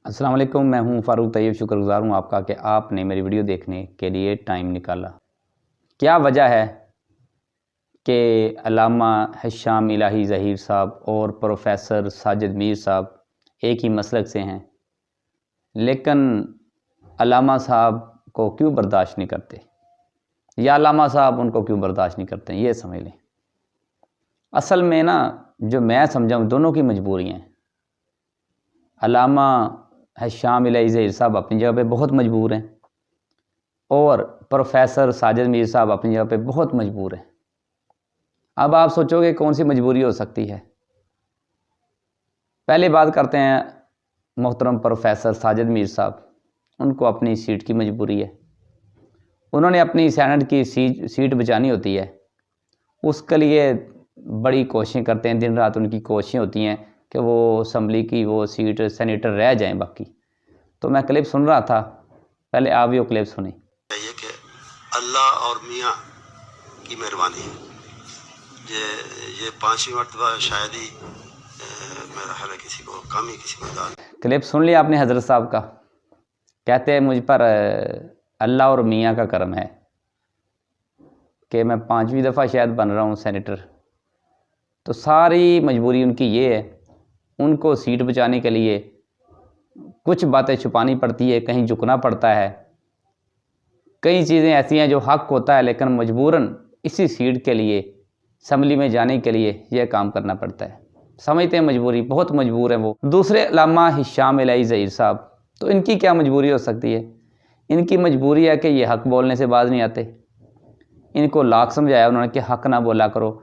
अस्सलाम वालेकुम, मैं हूं फ़ारूक तैयब। शुक्रगुज़ार हूं आपका कि आपने मेरी वीडियो देखने के लिए टाइम निकाला। क्या वजह है कि अल्लामा हिशाम इलाही ज़हीर साहब और प्रोफेसर साजिद मीर साहब एक ही मसलक से हैं, लेकिन अल्लामा साहब को क्यों बर्दाश्त नहीं करते, या अल्लामा साहब उनको क्यों बर्दाश्त नहीं करते, ये समझ लें। असल में ना, जो मैं समझा हूँ, दोनों की मजबूरियाँ हैं। अल्लामा हिशाम इलाही ज़हीर साहब अपनी जगह पे बहुत मजबूर हैं और प्रोफेसर साजिद मीर साहब अपनी जगह पे बहुत मजबूर हैं। अब आप सोचोगे कौन सी मजबूरी हो सकती है। पहले बात करते हैं मोहतरम प्रोफेसर साजिद मीर साहब। उनको अपनी सीट की मजबूरी है। उन्होंने अपनी सेनेट की सीट बचानी होती है, उसके लिए बड़ी कोशिशें करते हैं, दिन रात उनकी कोशिशें होती हैं कि वो असम्बली की वो सीट सेनेटर रह जाएं बाकी। तो मैं क्लिप सुन रहा था, पहले आप भी वो क्लिप सुनी। ये कि अल्लाह और मियाँ की मेहरबानी है। ये पांचवी मरतबा शायद ही मेरा ख्याल है किसी को कम ही किसी को ज़्यादा। क्लिप सुन लिया आपने हज़रत साहब का। कहते हैं मुझ पर अल्लाह और मियाँ का करम है कि मैं 5वीं दफ़ा शायद बन रहा हूँ सेनेटर। तो सारी मजबूरी उनकी ये है, उनको सीट बचाने के लिए कुछ बातें छुपानी पड़ती है, कहीं झुकना पड़ता है। कई चीज़ें ऐसी हैं जो हक होता है, लेकिन मजबूरन इसी सीट के लिए, असम्बली में जाने के लिए यह काम करना पड़ता है। समझते हैं मजबूरी, बहुत मजबूर है वो। दूसरे अल्लामा हिशाम इलाही ज़हीर साहब, तो इनकी क्या मजबूरी हो सकती है। इनकी मजबूरी है कि ये हक बोलने से बाज नहीं आते। इनको लाख समझाया उन्होंने कि हक ना बोला करो,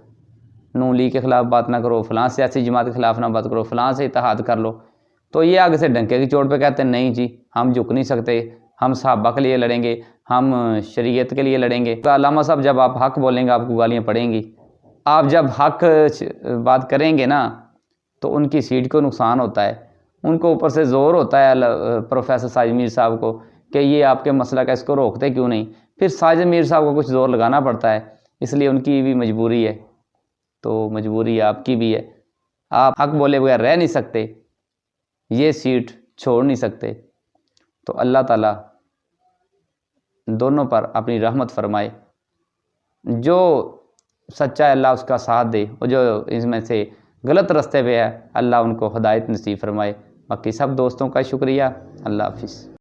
नून लीग के ख़िलाफ़ बात ना करो, फ़लाँ सियासी जमात के ख़िलाफ़ ना बात करो, फ़लाँ से इत्तेहाद कर लो। तो ये आगे से डंके की चोट पे कहते हैं नहीं जी, हम झुक नहीं सकते, हम सहाबा के लिए लड़ेंगे, हम शरीयत के लिए लड़ेंगे। तो अल्लामा साहब, जब आप हक बोलेंगे आपको गालियाँ पड़ेंगी। आप जब हक बात करेंगे ना, तो उनकी सीट को नुकसान होता है। उनको ऊपर से ज़ोर होता है प्रोफेसर साजिद मीर साहब को कि ये आपके मसला का, इसको रोकते क्यों नहीं। फिर साजिद मीर साहब को कुछ ज़ोर लगाना पड़ता है, इसलिए उनकी भी मजबूरी है। तो मजबूरी आपकी भी है, आप हक बोले बगैर रह नहीं सकते, ये सीट छोड़ नहीं सकते। तो अल्लाह ताला दोनों पर अपनी रहमत फरमाए। जो सच्चा है अल्लाह उसका साथ दे, और जो इसमें से गलत रास्ते पे है अल्लाह उनको हिदायत नसीब फरमाए। बाकी सब दोस्तों का शुक्रिया। अल्लाह हाफिज़।